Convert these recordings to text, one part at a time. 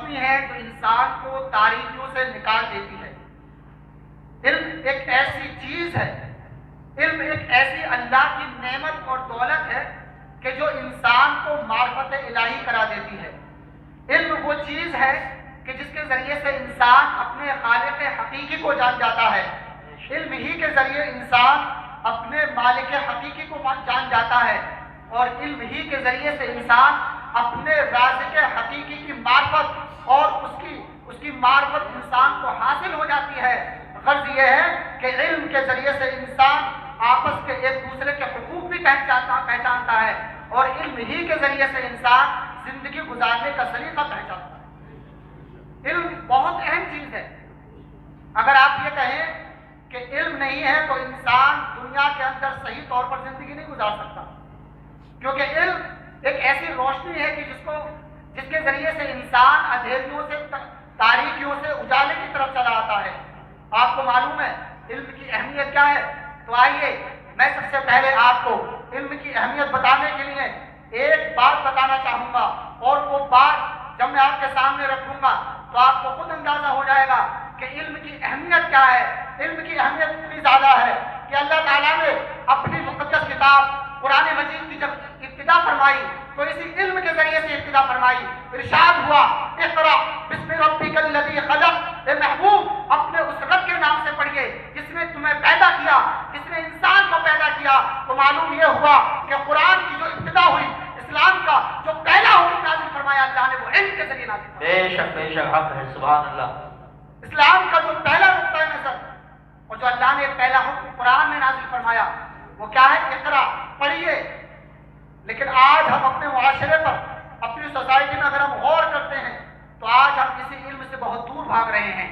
روشنی ہے جو انسان کو تاریکیوں سے نکال دیتی ہے۔ علم ایک ایسی چیز ہے، علم ایک ایسی اللہ کی نعمت اور دولت ہے کہ جو انسان کو معرفت الہی کرا دیتی ہے۔ علم وہ چیز ہے کہ جس کے ذریعے سے انسان اپنے خالق حقیقی کو جان جاتا ہے۔ علم ہی کے ذریعے انسان اپنے مالک حقیقی کو جان جاتا ہے، اور علم ہی کے ذریعے سے انسان اپنے رازق حقیقی کی معرفت اور اس کی معرفت انسان کو حاصل ہو جاتی ہے۔ غرض یہ ہے کہ علم کے ذریعے سے انسان آپس کے ایک دوسرے کے حقوق بھی پہچانتا ہے، اور علم ہی کے ذریعے سے انسان زندگی گزارنے کا سلیقہ پہچانتا ہے۔ علم بہت اہم چیز ہے۔ اگر آپ یہ کہیں کہ علم نہیں ہے تو انسان دنیا کے اندر صحیح طور پر زندگی نہیں گزار سکتا، کیونکہ علم ایک ایسی روشنی ہے کہ جس کے ذریعے سے انسان اندھیریوں سے تاریکیوں سے اجالے کی طرف چلا آتا ہے۔ آپ کو معلوم ہے علم کی اہمیت کیا ہے؟ تو آئیے میں سب سے پہلے آپ کو علم کی اہمیت بتانے کے لیے ایک بات بتانا چاہوں گا، اور وہ بات جب میں آپ کے سامنے رکھوں گا تو آپ کو خود اندازہ ہو جائے گا کہ علم کی اہمیت کیا ہے۔ علم کی اہمیت اتنی زیادہ ہے کہ اللہ تعالیٰ نے اپنی مقدس کتاب قرآن مجید کی جب ابتدا فرمائی تو اسی علم کے ذریعے سے ابتدا فرمائی۔ ارشاد ہوا اقرأ بسم ربک الذی خلق، اے محبوب اپنے اس رب کے نام سے پڑھیے جس نے تمہیں پیدا کیا، جس نے انسان کو پیدا کیا۔ تو معلوم یہ ہوا کہ قرآن کی جو ابتدا ہوئی، اسلام کا جو پہلا حکم نازل فرمایا اللہ نے، وہ علم کے ذریعے نازل فرمایا۔ بے شک حق ہے، سبحان اللہ۔ اسلام کا جو پہلا نقطۂ نظر اور جو اللہ نے پہلا حکم قرآن میں نازل فرمایا وہ کیا ہے؟ اقرا، پڑھیے۔ لیکن آج ہم اپنے معاشرے پر، اپنی سوسائٹی میں اگر ہم غور کرتے ہیں تو آج ہم کسی علم سے بہت دور بھاگ رہے ہیں۔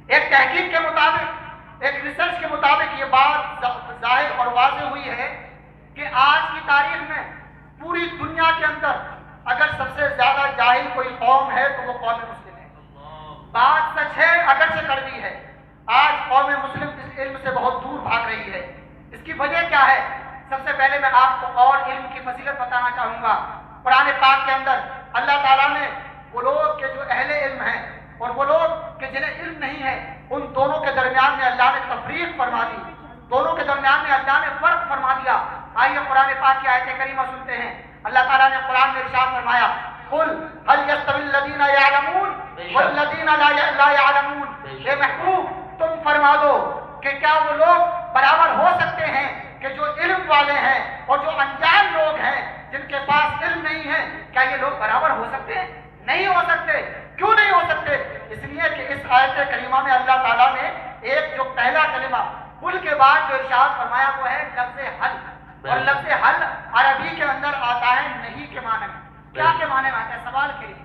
ایک تحقیق کے مطابق، ایک ریسرچ کے مطابق یہ بات ظاہر اور واضح ہوئی ہے کہ آج کی تاریخ میں پوری دنیا کے اندر اگر سب سے زیادہ جاہل کوئی قوم ہے تو وہ قوم مسلم ہے۔ بات سچ ہے، اگرچہ کڑوی ہے۔ آج قوم مسلم اس علم سے بہت دور بھاگ رہی ہے۔ اس کی وجہ کیا ہے؟ سب سے پہلے میں آپ کو اور علم کی فضیلت بتانا چاہوں گا۔ قرآن پاک کے اندر اللہ تعالیٰ نے وہ لوگ کے جو اہل علم ہیں اور وہ لوگ کہ جنہیں علم نہیں ہے، ان دونوں کے درمیان میں اللہ نے تفریق فرما دی، دونوں کے درمیان میں اللہ نے فرق فرما دیا۔ آئیے قرآن پاک کی آیت کریمہ سنتے ہیں۔ اللہ تعالیٰ نے قرآن میں ارشاد فرمایا قل هل يستوي الذين يعلمون والذين لا يعلمون، اے محبوب تم فرما دو کہ کیا وہ لوگ برابر ہو سکتے ہیں کہ جو علم والے ہیں اور جو انجان لوگ ہیں جن کے پاس علم نہیں ہے، کیا یہ لوگ برابر ہو سکتے ہیں؟ نہیں ہو سکتے۔ کیوں نہیں ہو سکتے؟ اس لیے کہ اس آیت کریمہ میں اللہ تعالیٰ نے ایک جو پہلا کلمہ قل کے بعد جو ارشاد فرمایا وہ ہے لفظ حل، اور لفظ حل عربی کے اندر آتا ہے نہیں کے معنی میں۔ کیا کے معنی میں آتا ہے؟ سوال کے لیے۔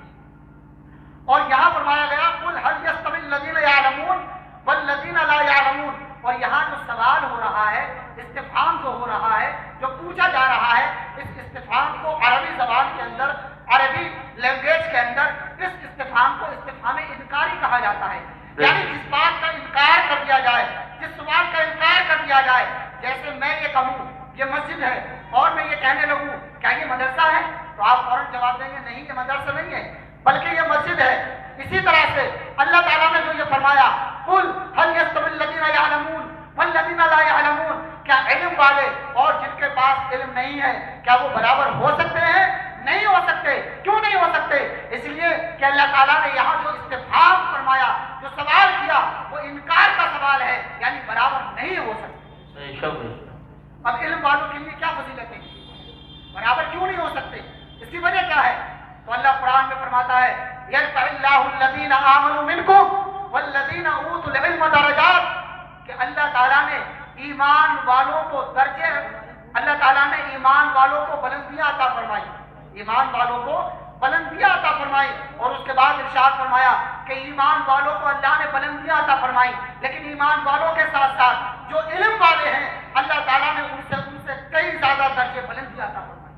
اور یہاں فرمایا گیا قل هل يستوي الذين يعلمون والذين لا يعلمون، اور یہاں جو سوال ہو رہا ہے، استفہام جو ہو رہا ہے، جو پوچھا جا رہا ہے، اس استفہام کو عربی زبان کے اندر، عربی لینگویج کے اندر اس استفہام کو استفہام انکاری کہا جاتا ہے۔ یعنی جس بات کا انکار کر دیا جائے، جس سوال کا انکار کر دیا جائے، جیسے میں یہ کہوں یہ مسجد ہے اور میں یہ کہنے لگوں کیا یہ مدرسہ ہے، تو آپ فوراً جواب دیں گے نہیں یہ مدرسہ نہیں ہے بلکہ یہ مسجد ہے۔ اسی طرح سے اللہ تعالیٰ نے جو یہ فرمایا قل هل يستوي الذين يعلمون والذين لا يعلمون، کیا علم والے اور جن کے پاس علم نہیں ہے کیا وہ برابر ہو سکتے ہیں؟ نہیں ہو سکتے۔ کیوں نہیں ہو سکتے؟ اس لیے کہ اللہ تعالیٰ نے یہاں جو استفہام فرمایا، جو سوال کیا، وہ انکار کا سوال ہے، یعنی برابر نہیں ہو سکتے۔ اب علم والوں کے لیے کیا فضیلتیں ہیں؟ برابر کیوں نہیں ہو سکتے؟ اس کی وجہ کیا ہے؟ تو اللہ قرآن میں فرماتا ہے یرفع اللہ الذین آمنوا منکم والذین اوتوا العلم درجات، کہ اللہ تعالیٰ نے ایمان والوں کو درجے، اللہ تعالیٰ نے ایمان والوں کو بلندیاں عطا فرمائی، ایمان والوں کو بلندیاں عطا فرمائی، اور اس کے بعد ارشاد فرمایا کہ ایمان والوں کو اللہ نے بلندیاں عطا فرمائی، لیکن ایمان والوں کے ساتھ ساتھ جو علم والے ہیں اللہ تعالیٰ نے ان سے کئی زیادہ درجے بلندیاں عطا فرمائی۔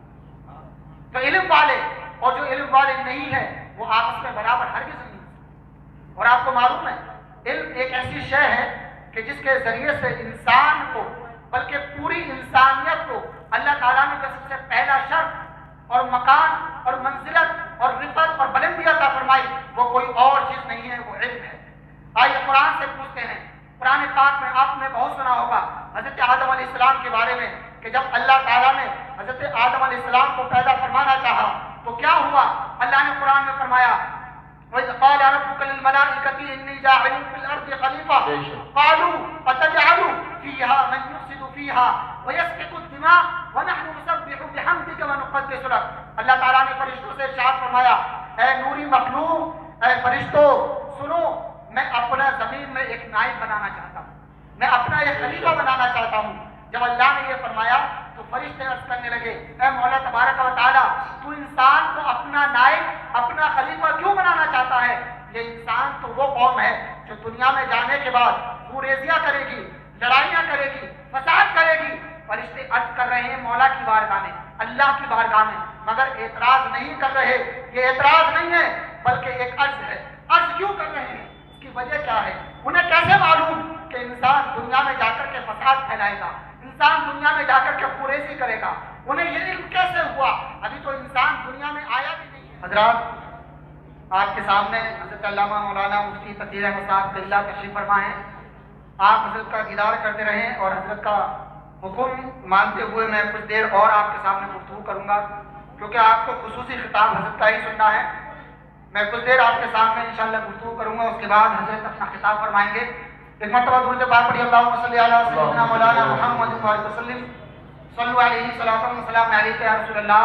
تو علم والے اور جو علم والے نہیں ہیں وہ آپس میں برابر ہرگز نہیں۔ اور آپ کو معلوم ہے علم ایک ایسی شے ہے کہ جس کے ذریعے سے انسان کو بلکہ پوری انسانیت کو اللہ تعالیٰ نے جو سب سے پہلا شرف اور مکان اور منزلت اور رفعت اور بلندی عطا فرمائی وہ کوئی تو کیا ہوا؟ اللہ نے قرآن میں فرمایا وَإِذْ قَالَ رَبُّكَ لِلْمَلَائِكَةِ إِنِّي جَاعِلٌ فِي الْأَرْضِ خَلِيفَةً قَالُوا أَتَجْعَلُ فِيهَا مَن يُفْسِدُ فِيهَا وَيَسْفِكُ الدِّمَاءَ وَنَحْنُ نُسَبِّحُ بِحَمْدِكَ وَنُقَدِّسُ لَكَ۔ اللہ تعالیٰ نے فرشتوں سے ارشاد فرمایا اے نوری مخلوق، اے فرشتوں سنو، میں اپنا زمین میں ایک نائب بنانا چاہتا ہوں، میں اپنا ایک خلیفہ بنانا چاہتا ہوں۔ جب اللہ نے یہ فرمایا تو فرشتے عرض کرنے لگے اے مولا تبارک و تعالیٰ، تو انسان کو اپنا نائب، اپنا خلیفہ کیوں بنانا چاہتا ہے؟ یہ انسان تو وہ قوم ہے جو دنیا میں جانے کے بعد خوریزیاں کرے گی، لڑائیاں کرے گی، فساد کرے گی۔ فرشتے عرض کر رہے ہیں مولا کی بارگاہ میں، اللہ کی بارگاہ میں، مگر اعتراض نہیں کر رہے۔ یہ اعتراض نہیں ہے بلکہ ایک عرض ہے۔ عرض کیوں کر رہے ہیں؟ اس کی وجہ کیا ہے؟ انہیں کیسے معلوم کہ انسان دنیا میں جا کر کے فساد پھیلائے گا، انسان دنیا میں جا کر کے خوریزی کرے گا؟ انہیں یہ علم کیسے ہوا؟ ابھی تو انسان دنیا میں آیا بھی نہیں ہے۔ حضرات، آپ کے سامنے حضرت علامہ مولانا مفتی تقی احمد صاحب قلعہ تشریف فرما ہیں۔ آپ حضرت کا دیدار کرتے رہیں اور حضرت کا حکم مانتے ہوئے میں کچھ دیر اور آپ کے سامنے گفتگو کروں گا، کیونکہ آپ کو خصوصی خطاب حضرت کا ہی سننا ہے۔ میں کچھ دیر آپ کے سامنے انشاءاللہ گفتگو کروں گا، اس کے بعد حضرت اپنا خطاب فرمائیں گے۔ ایک مرتبہ درود پاک پڑھی اللہم صلی علی سیدنا مولانا محمد وسلم صلو علیہ صلاۃ و سلام علیک یا رسول اللہ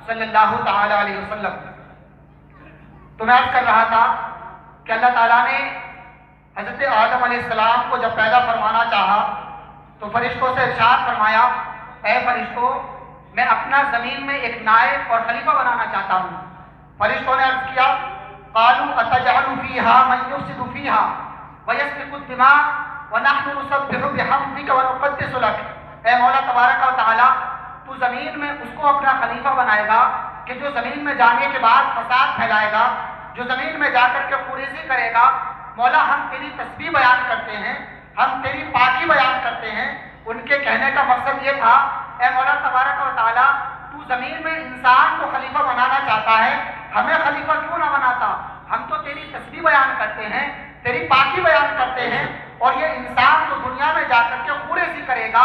صلی اللہ تعالی علیہ وسلم۔ تو میں عرض کر رہا تھا کہ اللہ تعالیٰ نے حضرت آدم علیہ السلام کو جب پیدا فرمانا چاہا تو فرشتوں سے ارشاد فرمایا اے فرشتوں، میں اپنا زمین میں ایک نائب اور خلیفہ بنانا چاہتا ہوں۔ فرشتوں نے عرض کیا قالوا اتجعل فیہا من یفسد فیہا ویسفک الدماء ونحن نسبح بحمدک ونقدس لک۔ اے مولا تبارک و تعالی، تو زمین میں اس کو اپنا خلیفہ بنائے گا کہ جو زمین میں جانے کے بعد فساد پھیلائے گا، جو زمین میں جا کر کے خوریزی کرے گا۔ مولا ہم تیری تسبیح بیان کرتے ہیں، ہم تیری پاکی بیان کرتے ہیں۔ ان کے کہنے کا مقصد یہ تھا اے مولا تبارک و تعالی، تو زمین میں انسان کو خلیفہ بنانا چاہتا ہے، ہمیں خلیفہ کیوں نہ بناتا؟ ہم تو تیری تسبیح بیان کرتے ہیں، تیری پاکی بیان کرتے ہیں، اور یہ انسان تو دنیا میں جا کر کے خوریزی کرے گا،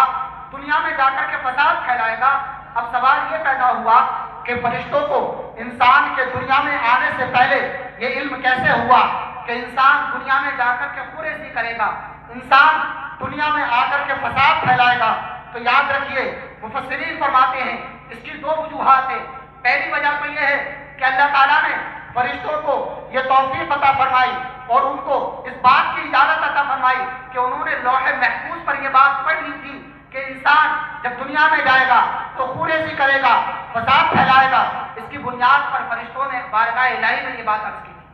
دنیا میں جا کر کے فساد پھیلائے گا۔ اب سوال یہ پیدا ہوا کہ فرشتوں کو انسان کے دنیا میں آنے سے پہلے یہ علم کیسے ہوا کہ انسان دنیا میں جا کر کے خوریزی کرے گا، انسان دنیا میں آ کر کے فساد پھیلائے گا؟ تو یاد رکھیے، مفسرین فرماتے ہیں اس کی دو وجوہات ہیں۔ پہلی وجہ تو یہ ہے کہ اللہ تعالیٰ نے فرشتوں کو یہ توفیق عطا فرمائی اور ان کو اس بات کی اجازت عطا فرمائی کہ انہوں نے لوح محفوظ پر یہ بات پڑھ لی تھی کہ انسان جب دنیا میں جائے گا تو خوریزی کرے گا، فساد پھیلائے گا۔ اس کی بنیاد پر فرشتوں نے بارگاہ الہی میں یہ بات عرض کی تھی۔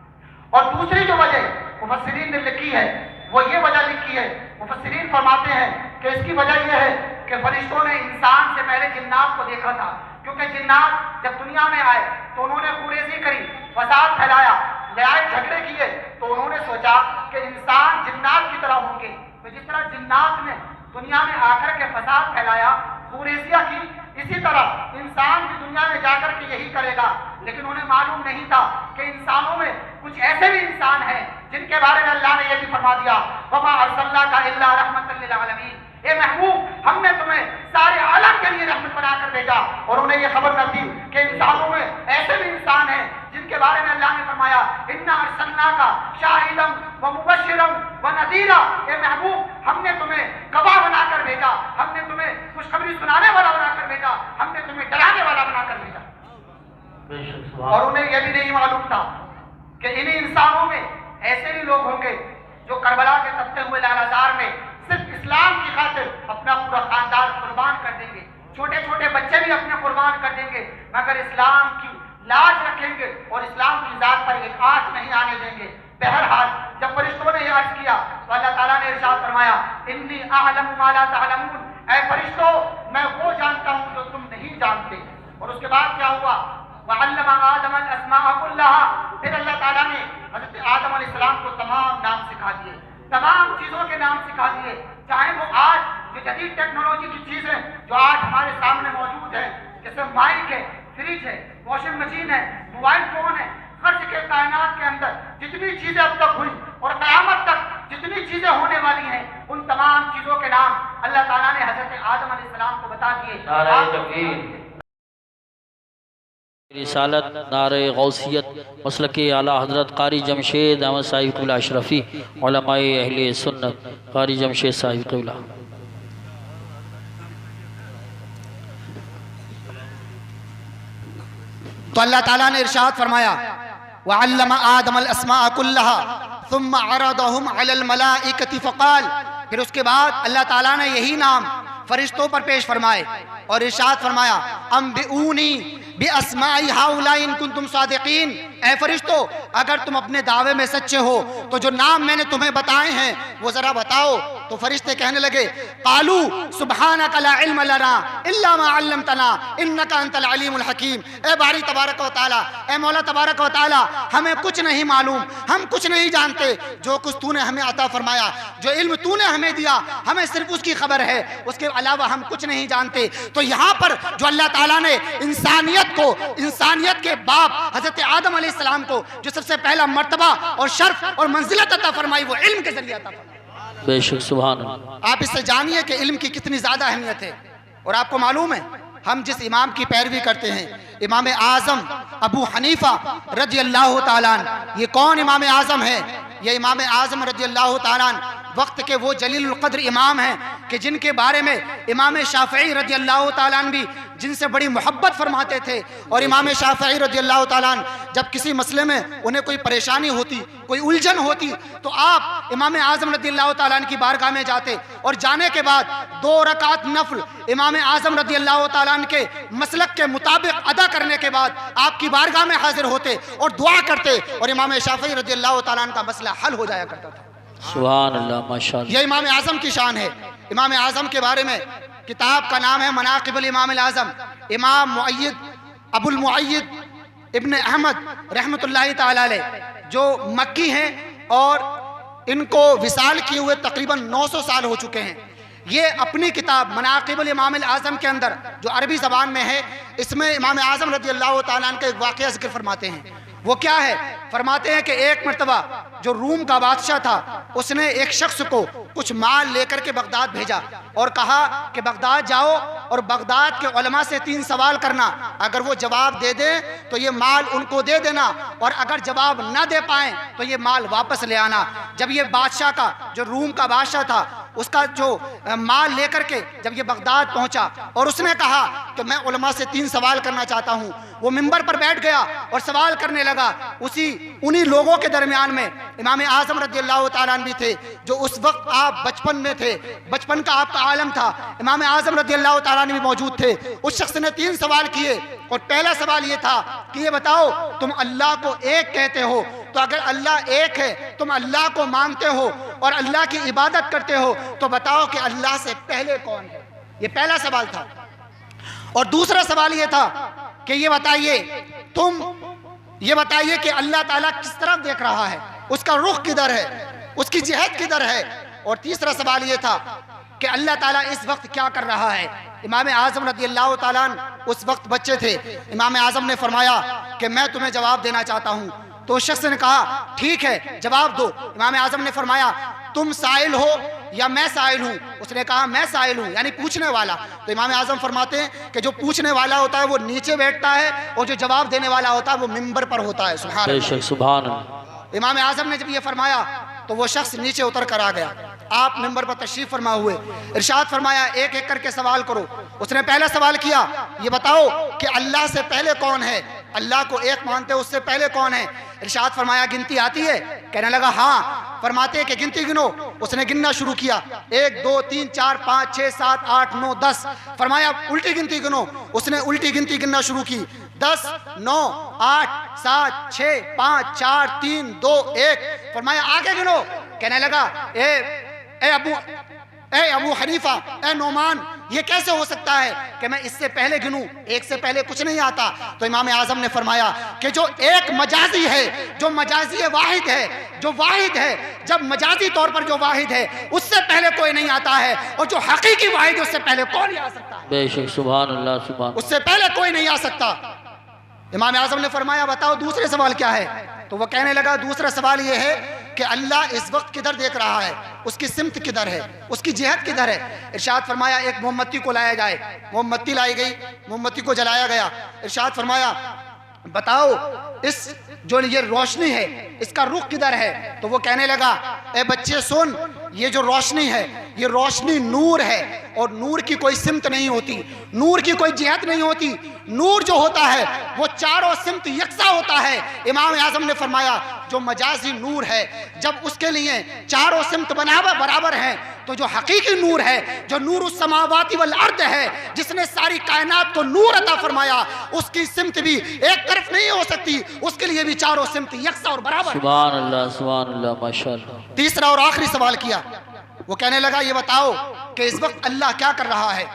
اور دوسری جو وجہ مفسرین نے لکھی ہے وہ یہ وجہ لکھی ہے، مفسرین فرماتے ہیں کہ اس کی وجہ یہ ہے کہ فرشتوں نے انسان سے پہلے جنات کو دیکھا تھا، کیونکہ جنات جب دنیا میں آئے تو انہوں نے خوریزی کری، فساد پھیلایا، لڑائی جھگڑے کیے، تو انہوں نے سوچا کہ انسان جنات کی طرح ہوں گے۔ تو جس طرح جنات نے دنیا میں آ کر کے فساد پھیلایا، خوریزیاں کی، اسی طرح انسان بھی دنیا میں جا کر کے یہی کرے گا۔ لیکن انہیں معلوم نہیں تھا کہ انسانوں میں کچھ ایسے بھی انسان ہیں جن کے بارے میں اللہ نے یہ بھی فرما دیا وَمَا أَرْسَلْنَاكَ إِلَّا رَحْمَةً لِّلْعَالَمِينَ۔ اے محبوب، ہم نے تمہیں سارے عالم کے لیے رحمت بنا کر بھیجا۔ اور انہیں یہ خبر نہ تھی کہ انسانوں میں ایسے بھی انسان ہیں جن کے بارے میں اللہ نے فرمایا اِنَّا أَرْسَلْنَاكَ شَاهِدًا وَمُبَشِّرًا وَنَذِيرًا۔ اے محبوب، ہم نے تمہیں گواہ بنا کر بھیجا، ہم نے تمہیں خوشخبری سنانے والا بنا کر بھیجا، ہم نے تمہیں ڈرانے والا بنا کر بھیجا۔ اور انہیں یہ بھی نہیں معلوم تھا کہ انہی انسانوں میں ایسے بھی لوگ ہوں گے جو کربلا کے تپتے ہوئے لال زار میں صرف اسلام کی خاطر اپنا پورا خاندان قربان کر دیں گے، چھوٹے چھوٹے بچے بھی اپنے قربان کر دیں گے، مگر اسلام کی لاج رکھیں گے اور اسلام کی ذات پر ایک آنچ نہیں آنے دیں گے۔ بہرحال جب فرشتوں نے یہ عرض کیا تو اللہ تعالیٰ نے ارشاد فرمایا انی اعلم ما لا تعلمون۔ اے فرشتوں، میں وہ جانتا ہوں جو تم نہیں جانتے۔ اور اس کے بعد کیا ہوا؟ وعلم آدم الاسماء كلها۔ پھر اللہ تعالیٰ نے حضرت آدم علیہ السلام کو تمام نام سکھا دیے، تمام چیزوں کے نام سکھا دیے، چاہے وہ آج جو جدید ٹیکنالوجی کی چیزیں جو آج ہمارے سامنے موجود ہے، جیسے مائک ہے، فریج ہے، واشنگ مشین ہے، موبائل فون ہے، خرچ کے کائنات کے اندر جتنی چیزیں اب تک ہوئی اور قیامت تک جتنی چیزیں ہونے والی ہیں، ان تمام چیزوں کے نام اللہ تعالیٰ نے حضرت آدم علیہ السلام کو بتا دیے۔ رسالت نعرہ غوثیت مسلک اعلیٰ حضرت قاری جمشید احمد صاحب قبلہ اشرفی علماء اہل سنت قاری جمشید صاحب قبلہ۔ تو اللہ تعالیٰ نے ارشاد فرمایا وَعَلَّمَ آدَمَ الْأَسْمَاءَ كُلَّهَا ثُمَّ عَرَضَهُمْ عَلَى الْمَلَائِكَةِ فَقَالَ، پھر اس کے بعد اللہ تعالیٰ نے یہی نام فرشتوں پر پیش فرمائے اور ارشاد فرمایا انبئونی بِأَسْمَاءِ هَؤُلَاءِ إِن كُنتُمْ صَادِقِينَ، اے فرشتو اگر تم اپنے دعوے میں سچے ہو تو جو نام میں نے تمہیں بتائے ہیں وہ ذرا بتاؤ۔ تو فرشتے کہنے لگے قالوا سبحانک لا علم لنا الا ما علمتنا انک انت العلیم الحکیم، اے باری تبارک و تعالی، اے مولا تبارک و تعالی، ہمیں کچھ نہیں معلوم، ہم کچھ نہیں جانتے، جو کچھ تو نے ہمیں عطا فرمایا، جو علم تو نے ہمیں دیا ہمیں صرف اس کی خبر ہے، اس کے علاوہ ہم کچھ نہیں جانتے۔ تو یہاں پر جو اللہ تعالیٰ نے انسانیت کو، انسانیت کے باپ حضرت آدم علیہ السلام کو جو سب سے پہلا مرتبہ اور شرف اور منزلت عطا فرمائی وہ علم کے ذریعے عطا فرمائی۔ بے شک سبحان اللہ۔ آپ اس سے جانیے کہ علم کی کتنی زیادہ اہمیت ہے۔ اور آپ کو معلوم ہے ہم جس امام کی پیروی کرتے ہیں امام اعظم ابو حنیفہ رضی اللہ تعالیٰ عنہ، یہ کون امام اعظم ہے؟ یہ امام اعظم رضی اللہ تعالیٰ عنہ وقت کے وہ جلیل القدر امام ہیں کہ جن کے بارے میں امام شافعی رضی اللہ تعالیٰ عنہ بھی جن سے بڑی محبت فرماتے تھے۔ اور امام شافعی رضی اللہ تعالیٰ عنہ جب کسی مسئلے میں انہیں کوئی پریشانی ہوتی، کوئی الجھن ہوتی، تو آپ امام اعظم رضی اللہ تعالیٰ عنہ کی بارگاہ میں جاتے اور جانے کے بعد 2 رکعت نفل امام اعظم رضی اللہ تعالیٰ عنہ کے مسلک کے مطابق ادا کرنے کے بعد آپ کی بارگاہ میں حاضر ہوتے اور دعا کرتے اور امام شافعی رضی اللہ تعالیٰ عنہ کا مسئلہ حل ہو جایا کرتا تھا۔ سبحان اللہ، ماشاءاللہ۔ یہ امام اعظم کی شان ہے۔ امام اعظم کے بارے میں کتاب کا نام ہے مناقب الامام الاعظم، امام معید ابو المعید ابن احمد رحمۃ اللہ تعالی علیہ جو مکی ہیں اور ان کو وصال کیے ہوئے تقریباً 900 سال ہو چکے ہیں۔ یہ اپنی کتاب مناقب الامام الاعظم کے اندر جو عربی زبان میں ہے، اس میں امام اعظم رضی اللہ تعالیٰ عنہ کا ایک واقعہ ذکر فرماتے ہیں۔ وہ کیا ہے؟ فرماتے ہیں کہ ایک مرتبہ جو روم کا بادشاہ تھا اس نے ایک شخص کو کچھ مال لے کر کے بغداد بھیجا اور کہا کہ بغداد جاؤ اور بغداد کے علماء سے 3 سوال کرنا، اگر وہ جواب دے دیں تو یہ مال ان کو دے دینا، اور اگر جواب نہ دے پائیں تو یہ مال واپس لے آنا۔ جب یہ بادشاہ کا جو روم کا بادشاہ تھا اس کا جو مال لے کر کے جب یہ بغداد پہنچا اور اس نے کہا کہ میں علماء سے 3 سوال کرنا چاہتا ہوں، وہ منبر پر بیٹھ گیا اور سوال کرنے لگا۔ انہی لوگوں کے درمیان میں امام اعظم رضی اللہ تعالیٰ عنہ بھی تھے جو اس وقت آپ بچپن میں تھے، بچپن کا آپ کا عالم تھا، امام اعظم رضی اللہ تعالیٰ عنہ بھی موجود تھے۔ اس شخص نے 3 سوال کیے اور پہلا سوال یہ تھا کہ یہ بتاؤ تم اللہ کو ایک کہتے ہو، تو اگر اللہ ایک ہے، تم اللہ کو مانتے ہو اور اللہ کی عبادت کرتے ہو، تو بتاؤ کہ اللہ سے پہلے کون ہے؟ یہ پہلا سوال تھا۔ اور دوسرا سوال یہ تھا کہ یہ بتائیے کہ اللہ تعالیٰ کس طرف دیکھ رہا ہے، اس کا رخ کدھر ہے، اس کی جہت کدھر ہے۔ اور تیسرا سوال یہ تھا کہ اللہ تعالیٰ اس وقت کیا کر رہا ہے۔ امام اعظم رضی اللہ تعالیٰ عنہ اس وقت بچے تھے۔ امام اعظم نے فرمایا کہ میں تمہیں جواب دینا چاہتا ہوں۔ تو اس شخص نے کہا ٹھیک ہے جواب دو۔ امام اعظم نے فرمایا تم سائل ہو یا میں سائل ہوں؟ اس نے کہا میں سائل ہوں، یعنی پوچھنے والا۔ تو امام اعظم فرماتے ہیں کہ جو پوچھنے والا ہوتا ہے وہ نیچے بیٹھتا ہے اور جو جواب دینے والا ہوتا ہے وہ منبر پر ہوتا ہے۔ سبحان اللہ، سبحان اللہ۔ امام اعظم نے جب یہ فرمایا تو وہ شخص نیچے اتر کر آ گیا۔ آپ منبر پر تشریف فرما ہوئے، ارشاد فرمایا ایک ایک کر کے سوال کرو۔ اس نے پہلا سوال کیا یہ بتاؤ کہ اللہ سے پہلے کون ہے، اللہ کو ایک مانتے اس سے پہلے کون ہے؟ ارشاد فرمایا گنتی آتی ہے؟ کہنے لگا ہاں۔ فرماتے ہیں کہ گنتی گنو۔ اس نے گننا شروع کیا، 1 2 3 4 5 6 7 8 9 10۔ فرمایا الٹی گنتی گنو۔ اس نے الٹی گنتی گننا شروع کی، 10 9 8 7 6 5 4 3 2 1۔ فرمایا آگے گنو۔ کہنے لگا اے ابو حنیفہ، اے نعمان، یہ کیسے ہو سکتا ہے کہ میں اس سے پہلے گنوں؟ ایک سے پہلے کچھ نہیں آتا۔ تو امام اعظم نے فرمایا کہ جو ایک مجازی ہے، جو مجازی واحد ہے، جو واحد ہے، جب مجازی طور پر جو واحد ہے اس سے پہلے کوئی نہیں آتا ہے، اور جو حقیقی واحد ہے اس سے پہلے کون آ سکتا ہے؟ بے شک سبحان اللہ، سبحان، اس سے پہلے کوئی نہیں آ سکتا۔ امام اعظم نے فرمایا بتاؤ دوسرے سوال کیا ہے؟ تو وہ کہنے لگا دوسرا سوال یہ ہے کہ اللہ اس وقت کدھر دیکھ رہا ہے، اس کی سمت کدھر ہے، اس کی جہت کدھر ہے؟ ارشاد فرمایا ایک موم بتی کو لایا جائے۔ موم بتی لائی گئی، موم بتی کو جلایا گیا۔ ارشاد فرمایا بتاؤ اس جو یہ روشنی ہے اس کا رخ کدھر ہے؟ تو وہ کہنے لگا اے بچے سن، یہ جو روشنی ہے یہ روشنی نور ہے، اور نور کی کوئی سمت نہیں ہوتی، نور کی کوئی جہت نہیں ہوتی، نور جو ہوتا ہے وہ چاروں سمت یکساں ہوتا ہے۔ امام اعظم نے فرمایا جو مجازی نور ہے جب اس کے لیے چاروں سمت برابر ہیں تو جو حقیقی نور ہے، جو نور السماوات والارض ہے، جس نے ساری کائنات کو نور عطا فرمایا، اس کی سمت بھی ایک طرف نہیں ہو سکتی، اس کے لیے بھی چاروں سمت یکساں اور برابر۔ سبحان اللہ ماشاءاللہ۔ تیسرا اور آخری سوال کیا، وہ کہنے لگا یہ بتاؤ کہ اس وقت اللہ کیا کر رہا ہے؟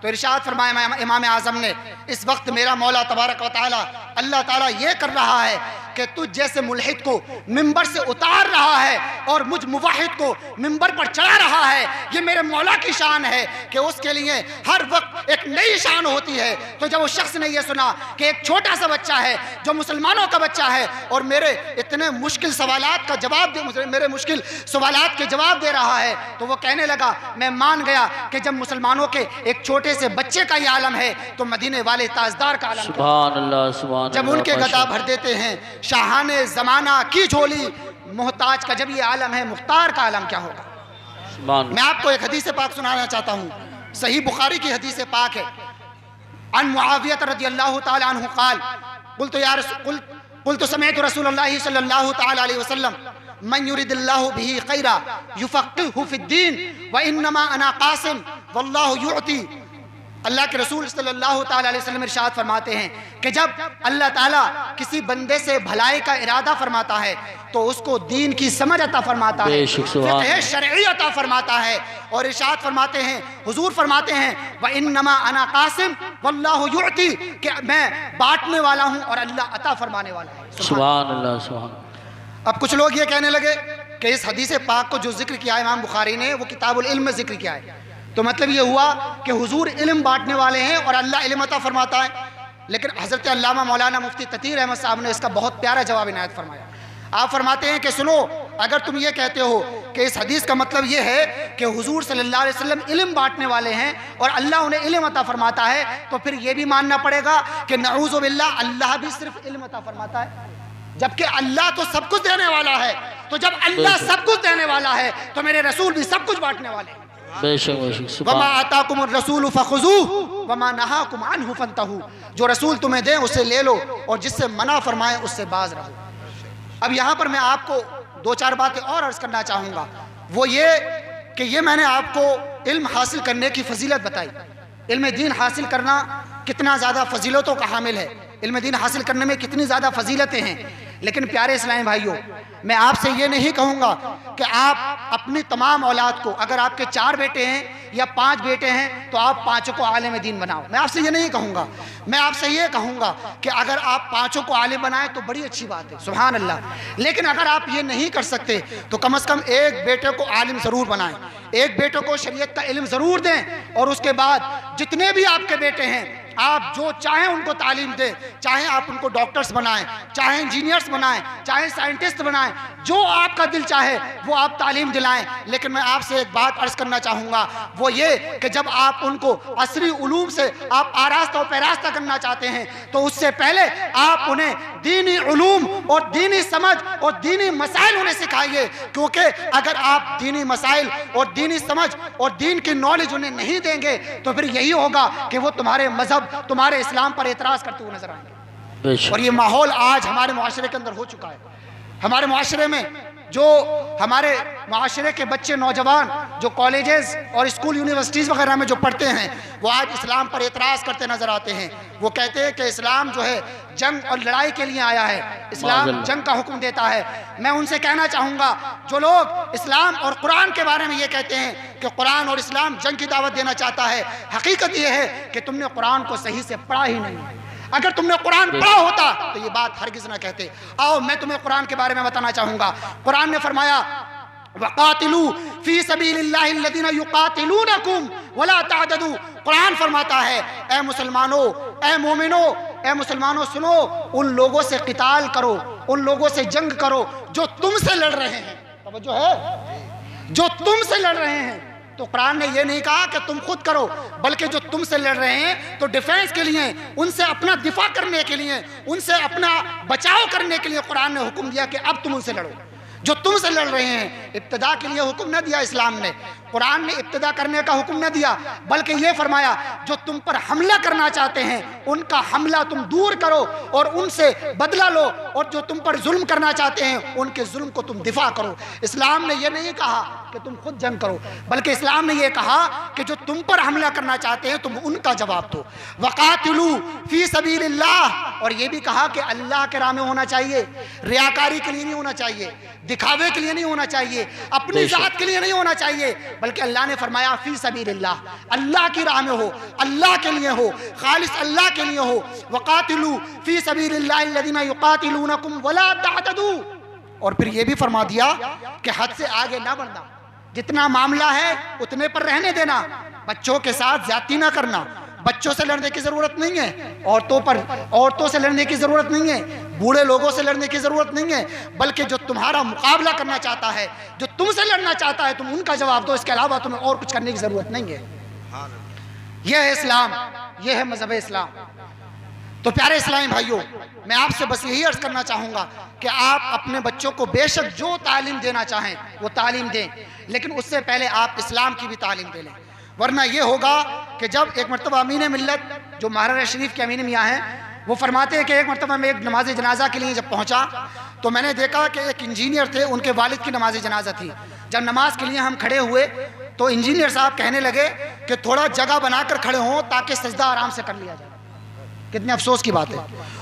تو ارشاد فرمایا امام اعظم نے اس وقت میرا مولا تبارک و تعالی اللہ تعالیٰ یہ کر رہا ہے کہ تجھ جیسے ملحد کو ممبر سے اتار رہا ہے اور مجھ موحد کو ممبر پر چڑھا رہا ہے۔ یہ میرے مولا کی شان ہے کہ اس کے لیے ہر وقت ایک نئی شان ہوتی ہے۔ تو جب اس شخص نے یہ سنا کہ ایک چھوٹا سا بچہ ہے جو مسلمانوں کا بچہ ہے اور میرے اتنے مشکل سوالات کا جواب میرے مشکل سوالات کے جواب دے رہا ہے، تو وہ کہنے لگا میں مان گیا کہ جب مسلمانوں کے ایک چھوٹے سے بچے کا یہ عالم ہے تو مدینے والے تاجدار کا عالم سبحان اللہ سبحان اللہ۔ جب ان کے گدا بھر دیتے ہیں شاہان زمانہ کی جھولی، محتاج کا جب یہ عالم ہے مختار کا عالم کیا ہوگا؟ میں آپ کو ایک حدیث پاک سنانا چاہتا ہوں، صحیح بخاری کی حدیث پاک ہے۔ عن معاویہ رضی اللہ تعالی عنہ قال قلت سمعت رسول اللہ صلی اللہ تعالی علیہ وسلم من يرد اللہ به خیرا یفقہہ فی الدین وانما انا قاسم واللہ یعطی۔ اللہ کے رسول صلی اللہ تعالی علیہ وسلم ارشاد فرماتے ہیں کہ جب اللہ تعالیٰ کسی بندے سے بھلائی کا ارادہ فرماتا ہے تو اس کو دین کی سمجھ عطا فرماتا ہے، فقہ شرعی عطا فرماتا ہے، اور ارشاد فرماتے ہیں حضور فرماتے ہیں وَإِنَّمَا أَنَا قَاسِمْ وَاللَّهُ يُعْتِي، کہ میں بانٹنے والا ہوں اور اللہ عطا فرمانے والا ہے۔ سبحان اللہ سبحان۔ اب کچھ لوگ یہ کہنے لگے کہ اس حدیث پاک کو جو ذکر کیا ہے امام بخاری نے وہ کتاب العلم میں ذکر کیا ہے، تو مطلب یہ ہوا کہ حضور علم بانٹنے والے ہیں اور اللہ علم عطا فرماتا ہے۔ لیکن حضرت علامہ مولانا مفتی تقی احمد صاحب نے اس کا بہت پیارا جواب عنایت فرمایا۔ آپ فرماتے ہیں کہ سنو، اگر تم یہ کہتے ہو کہ اس حدیث کا مطلب یہ ہے کہ حضور صلی اللہ علیہ وسلم علم بانٹنے والے ہیں اور اللہ انہیں علم عطا فرماتا ہے، تو پھر یہ بھی ماننا پڑے گا کہ نعوذ باللہ اللہ بھی صرف علم عطا فرماتا ہے، جبکہ اللہ تو سب کچھ دینے والا ہے۔ تو جب اللہ سب کچھ دینے والا ہے تو میرے رسول بھی سب کچھ بانٹنے والے ہیں۔ بے شک بے شک۔ وَمَا آتَاكُمُ الرَّسُولُ فَخُذُوهُ وَمَا نَهَاكُمْ عَنْهُ فَانْتَهُوا، جو رسول تمہیں دیں اسے لے لو اور جس سے منع فرمائیں اس سے باز رہو۔ اب یہاں پر میں آپ کو دو چار باتیں اور عرض کرنا چاہوں گا، وہ یہ کہ یہ میں نے آپ کو علم حاصل کرنے کی فضیلت بتائی۔ علم دین حاصل کرنا کتنا زیادہ فضیلتوں کا حامل ہے، علم دین حاصل کرنے میں کتنی زیادہ فضیلتیں ہیں، لیکن پیارے اسلامی بھائیوں میں آپ سے یہ نہیں کہوں گا کہ آپ اپنی تمام اولاد کو، اگر آپ کے 4 بیٹے ہیں یا 5 بیٹے ہیں تو آپ 5 کو عالم دین بناؤ، میں آپ سے یہ نہیں کہوں گا۔ میں آپ سے یہ کہوں گا کہ اگر آپ 5 کو عالم بنائیں تو بڑی اچھی بات ہے، سبحان اللہ، لیکن اگر آپ یہ نہیں کر سکتے تو کم از کم ایک بیٹے کو عالم ضرور بنائیں، ایک بیٹے کو شریعت کا علم ضرور دیں، اور اس کے بعد جتنے بھی آپ کے بیٹے ہیں آپ جو چاہیں ان کو تعلیم دیں، چاہیں آپ ان کو ڈاکٹرز بنائیں، چاہیں انجینئرز بنائیں، چاہیں سائنٹسٹ بنائیں، جو آپ کا دل چاہے وہ آپ تعلیم دلائیں۔ لیکن میں آپ سے ایک بات عرض کرنا چاہوں گا، وہ یہ کہ جب آپ ان کو عصری علوم سے آپ آراستہ و پیراستہ کرنا چاہتے ہیں تو اس سے پہلے آپ انہیں دینی علوم اور دینی سمجھ اور دینی مسائل انہیں سکھائیے، کیونکہ اگر آپ دینی مسائل اور دینی سمجھ اور دین کی نالج انہیں نہیں دیں گے تو پھر یہی ہوگا کہ وہ تمہارے مذہب تمہارے اسلام پر اعتراض کرتے ہوئے نظر آئیں گے۔ اور یہ ماحول آج ہمارے معاشرے کے اندر ہو چکا ہے۔ ہمارے معاشرے میں جو ہمارے معاشرے کے بچے نوجوان جو کالجز اور اسکول یونیورسٹیز وغیرہ میں جو پڑھتے ہیں وہ آج اسلام پر اعتراض کرتے نظر آتے ہیں۔ وہ کہتے ہیں کہ اسلام جو ہے جنگ اور لڑائی کے لیے آیا ہے، اسلام جنگ کا حکم دیتا ہے۔ میں ان سے کہنا چاہوں گا جو لوگ اسلام اور قرآن کے بارے میں یہ کہتے ہیں کہ قرآن اور اسلام جنگ کی دعوت دینا چاہتا ہے، حقیقت یہ ہے کہ تم نے قرآن کو صحیح سے پڑھا ہی نہیں۔ اگر تم نے قرآن پڑھا ہوتا تو یہ بات ہرگز نہ کہتے۔ آؤ میں تمہیں قرآن کے بارے میں بتانا چاہوں گا۔ قرآن نے فرمایا وَقَاتِلُوا فِي سَبِيلِ اللَّهِ الَّذِينَ يُقَاتِلُونَكُمْ وَلَا تَعْتَدُوا، قرآن فرماتا ہے اے مسلمانوں، اے مومنوں، اے مسلمانوں سنو، ان لوگوں سے قتال کرو، ان لوگوں سے جنگ کرو جو تم سے لڑ رہے ہیں، توجہ ہے، جو تم سے لڑ رہے ہیں، تو قرآن نے یہ نہیں کہا کہ تم خود کرو، بلکہ جو تم سے لڑ رہے ہیں تو ڈیفینس کے لیے، ان سے اپنا دفاع کرنے کے لیے، ان سے اپنا بچاؤ کرنے کے لیے قرآن نے حکم دیا کہ اب تم ان سے لڑو۔ جو تم سے لڑ رہے ہیں، ابتدا کے لیے حکم نہ دیا اسلام نے، قرآن نے ابتدا کرنے کا حکم نہ دیا، بلکہ یہ فرمایا جو تم پر حملہ کرنا چاہتے ہیں ان کا حملہ تم دور کرو اور ان سے بدلہ لو، اور جو تم پر ظلم کرنا چاہتے ہیں ان کے ظلم کو تم دفاع کرو۔ اسلام نے یہ نہیں کہا کہ تم خود جنگ کرو، بلکہ اسلام نے یہ کہا کہ جو تم پر حملہ کرنا چاہتے ہیں تم ان کا جواب دو۔ وقاتلوا فی سبیل اللہ، اور یہ بھی کہا کہ اللہ کے راہ میں ہونا چاہیے، ریاکاری کے لیے نہیں ہونا چاہیے، دکھاوے کے لیے نہیں ہونا چاہیے، اپنی ذات کے لیے نہیں ہونا چاہیے، بلکہ اللہ نے فرمایا فی سبیل اللہ، اللہ کی راہ میں ہو، اللہ کے لیے ہو، خالص اللہ کے لیے ہو۔ وقاتلوا فی سبیل اللہ الذین یقاتلونکم ولا تعتدوا، اور پھر یہ بھی فرما دیا کہ حد سے آگے نہ بڑھنا، جتنا معاملہ ہے اتنے پر رہنے دینا، بچوں کے ساتھ زیادتی نہ کرنا، بچوں سے لڑنے کی ضرورت نہیں ہے، عورتوں سے لڑنے کی ضرورت نہیں ہے، بوڑھے لوگوں سے لڑنے کی ضرورت نہیں ہے، بلکہ جو تمہارا مقابلہ کرنا چاہتا ہے، جو تم سے لڑنا چاہتا ہے تم ان کا جواب دو، اس کے علاوہ تمہیں اور کچھ کرنے کی ضرورت نہیں ہے۔ یہ ہے اسلام، یہ ہے مذہب اسلام۔ تو پیارے اسلامی بھائیوں، میں آپ سے بس یہی عرض کرنا چاہوں گا کہ آپ اپنے بچوں کو بے شک جو تعلیم دینا چاہیں وہ تعلیم دیں، لیکن اس سے پہلے آپ اسلام کی بھی تعلیم دے لیں، ورنہ یہ ہوگا کہ جب ایک مرتبہ امین ملت جو مہاراجہ شریف کے امین میاں ہیں وہ فرماتے ہیں کہ ایک مرتبہ میں ایک نماز جنازہ کے لیے جب پہنچا تو میں نے دیکھا کہ ایک انجینئر تھے، ان کے والد کی نماز جنازہ تھی۔ جب نماز کے لیے ہم کھڑے ہوئے تو انجینئر صاحب کہنے لگے کہ تھوڑا جگہ بنا کر کھڑے ہوں تاکہ سجدہ آرام سے کر لیا جائے۔ کتنے افسوس کی بات ہے،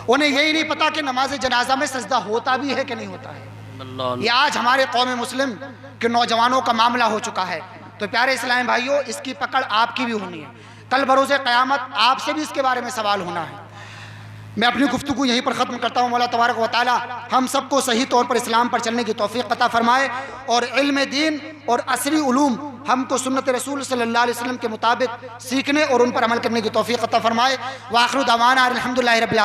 انہیں یہی نہیں پتا کہ نماز جنازہ میں سجدہ ہوتا بھی ہے کہ نہیں ہوتا ہے۔ یہ آج ہمارے قوم مسلم کے نوجوانوں کا معاملہ ہو چکا ہے۔ تو پیارے اسلامی بھائیوں، اس کی پکڑ آپ کی بھی ہونی ہے، کل بروز قیامت آپ سے بھی اس کے بارے میں سوال ہونا ہے۔ میں اپنی گفتگو یہیں پر ختم کرتا ہوں۔ مولا تبارک و تعالی ہم سب کو صحیح طور پر اسلام پر چلنے کی توفیق عطا فرمائے، اور علم دین اور عصری علوم ہم کو سنت رسول صلی اللہ علیہ وسلم کے مطابق سیکھنے اور ان پر عمل کرنے کی توفیق عطا فرمائے۔ وآخر دعوانا الحمدللہ رب العالمین۔